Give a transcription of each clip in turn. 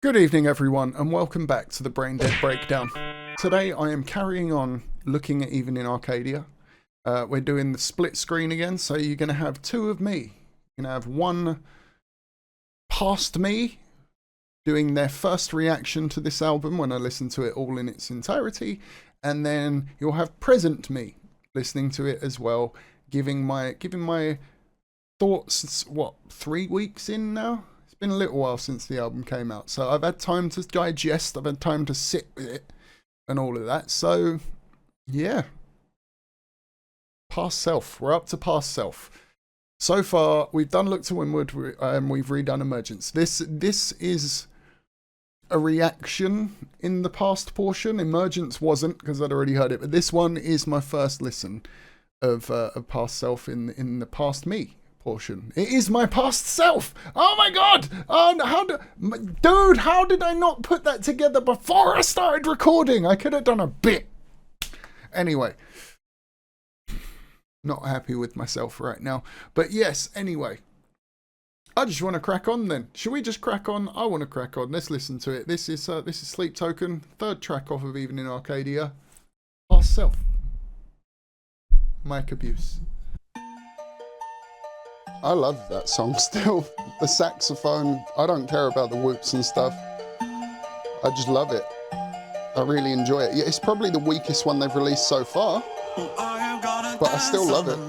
Good evening everyone and welcome back to the Brain Dead Breakdown. Today I am carrying on looking at Even in Arcadia. We're doing the split screen again, so you're going to have two of me. You're going to have one past me doing their first reaction to this album when I listen to it all in its entirety, and then you'll have present me listening to it as well, giving my thoughts. What, 3 weeks in now? Been a little while since the album came out, so I've had time to digest, I've had time to sit with it and all of that. So yeah, past self, we're up to past self. So far we've done Look to Windward, we've redone Emergence. This is a reaction in the past portion. Emergence wasn't, because I'd already heard it, but this one is my first listen of past self in the past me portion. It is my past self. Oh my god! Oh, dude, how did I not put that together before I started recording? I could have done a bit. Anyway, not happy with myself right now. But yes, anyway, I just want to crack on then. Should we just crack on? I want to crack on. Let's listen to it. This is Sleep Token, third track off of Even in Arcadia. Past self. Mic abuse. I love that song still. The saxophone, I don't care about the whoops and stuff. I just love it. I really enjoy it. Yeah, it's probably the weakest one they've released so far, but I still love it.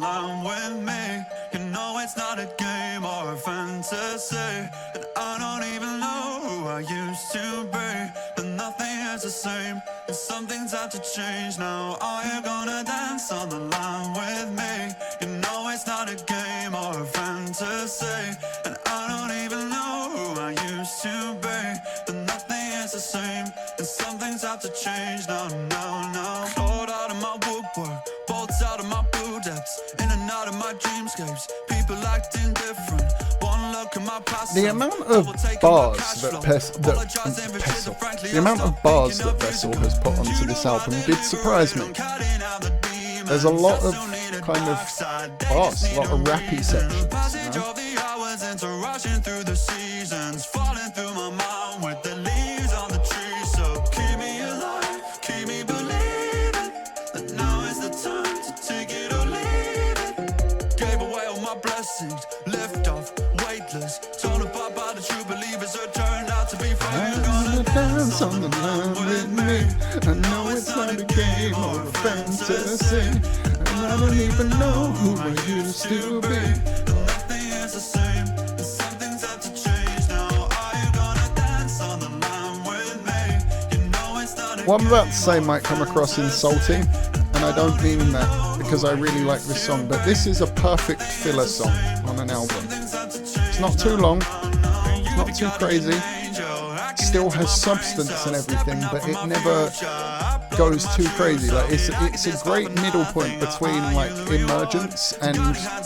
You know it's not a game or a fantasy, and I don't even know who I used to be, but nothing is the same, and some things have to change now. Are you gonna dance on the line with me? You know it's not a game or a fantasy, and I don't even know who I used to be, but nothing is the same, and some things have to change now, now. Clawed out of my woodwork, bolts out of my blue depths, in and out of my dreamscapes, people acting different. One look at my past. The amount of bars that Vessel has put onto this album did surprise me. There's a lot of kind of bars, a lot of rappy sections, you know? Lift off, weightless, torn apart by the true believers who turned out to be famous. Gonna dance on the line with me. I know it's not a game or a fantasy, and I don't even know who I used to be. Nothing is the same, and some things have to change now. Are you gonna dance on the line with me? You know it's not a What I'm about to say might come across insulting, and I don't mean that because I really like this song, but this is a perfect filler song on an album. It's not too long, it's not too crazy, still has substance and everything, but it never goes too crazy. Like it's a great middle point between like Emergence and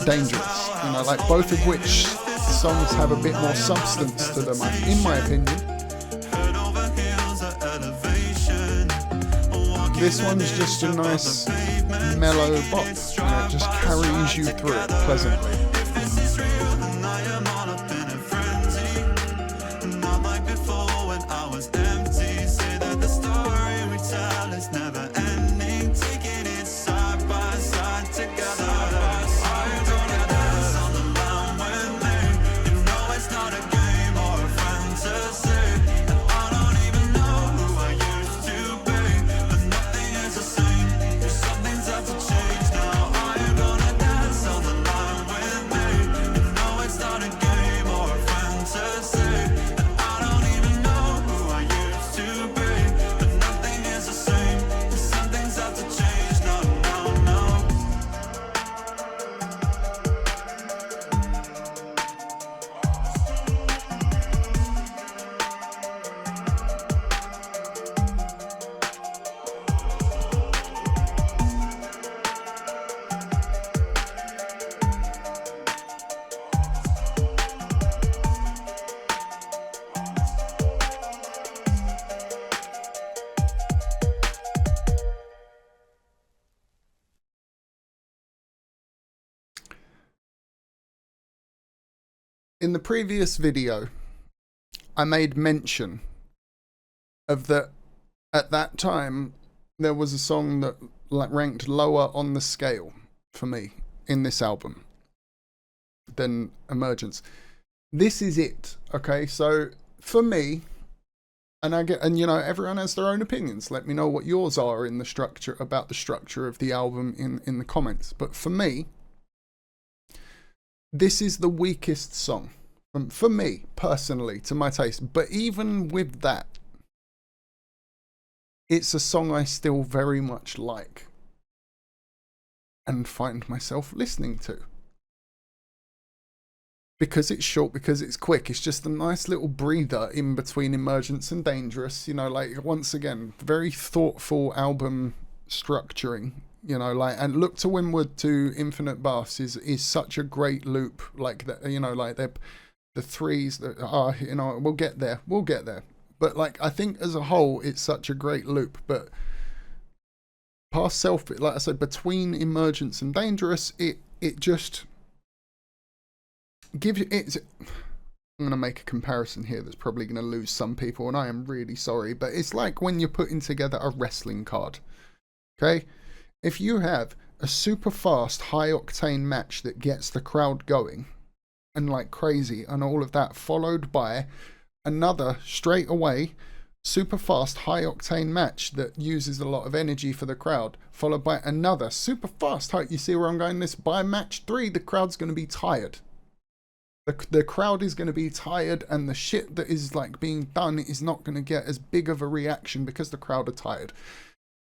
Dangerous, you know, like both of which songs have a bit more substance to them, in my opinion. This one's just a nice mellow bop, you know, it just carries you through it pleasantly. In the previous video, I made mention of that at that time there was a song that like ranked lower on the scale for me in this album than Emergence. This is it, okay? So for me, and you know, everyone has their own opinions. Let me know what yours are in the structure, about the structure of the album in the comments. But for me, this is the weakest song for me personally, to my taste. But even with that, it's a song I still very much like and find myself listening to. Because it's short, because it's quick. It's just a nice little breather in between Emergence and Dangerous. You know, like, once again, very thoughtful album structuring. You know, like, and Look to Windward to Infinite Baths is such a great loop. Like, that, you know, like, the threes that are, you know, we'll get there. But, like, I think as a whole, it's such a great loop. But Past Self, like I said, between Emergence and Dangerous, it just gives you, I'm going to make a comparison here that's probably going to lose some people, and I am really sorry, but it's like when you're putting together a wrestling card, okay? If you have a super fast, high-octane match that gets the crowd going, and like crazy, and all of that, followed by another straight away, super fast, high-octane match that uses a lot of energy for the crowd, followed by another super fast, you see where I'm going this? By match 3, the crowd's going to be tired. The crowd is going to be tired, and the shit that is like being done is not going to get as big of a reaction because the crowd are tired.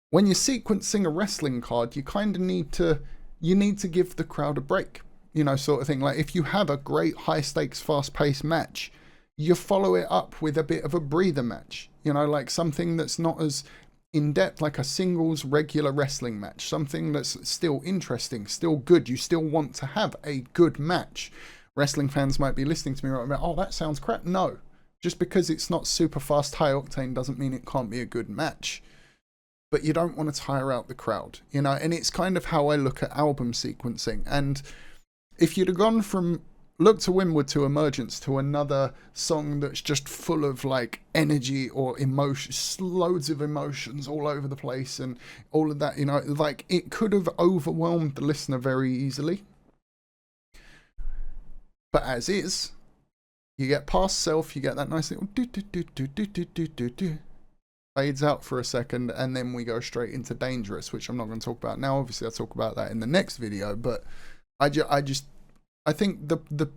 When you're sequencing a wrestling card, you kind of need to give the crowd a break, you know, sort of thing. Like, if you have a great high stakes, fast paced match, you follow it up with a bit of a breather match, you know, like something that's not as in depth, like a singles regular wrestling match, something that's still interesting, still good. You still want to have a good match. Wrestling fans might be listening to me right now, oh, that sounds crap. No, just because it's not super fast, high octane doesn't mean it can't be a good match. But you don't want to tire out the crowd, you know, and it's kind of how I look at album sequencing. And if you'd have gone from Look to Windward to Emergence to another song that's just full of like energy or emotions, loads of emotions all over the place and all of that, you know, like, it could have overwhelmed the listener very easily. But as is, you get Past Self, you get that nice little do, fades out for a second, and then we go straight into Dangerous, which I'm not going to talk about now. Obviously, I'll talk about that in the next video. But I think the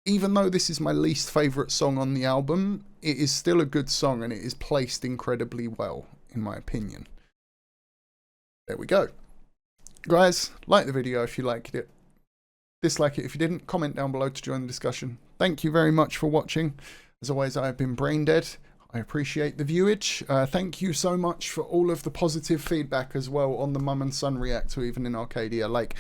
even though this is my least favourite song on the album, it is still a good song, and it is placed incredibly well, in my opinion. There we go. Guys, like the video if you liked it. Dislike it if you didn't. Comment down below to join the discussion. Thank you very much for watching. As always, I have been Braindead. I appreciate the viewage. Thank you so much for all of the positive feedback as well on the mum and son react to Even in Arcadia. Like,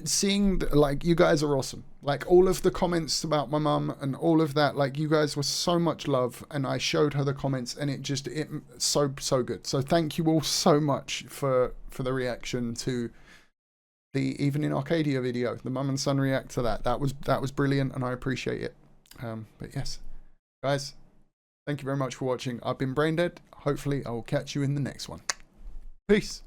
seeing, like, you guys are awesome. Like, all of the comments about my mum and all of that, like, you guys were so much love, and I showed her the comments, and it so good. So thank you all so much for the reaction to the Even in Arcadia video, the mum and son react to that. That was brilliant, and I appreciate it. But yes, guys, thank you very much for watching. I've been Braindead. Hopefully I will catch you in the next one. Peace.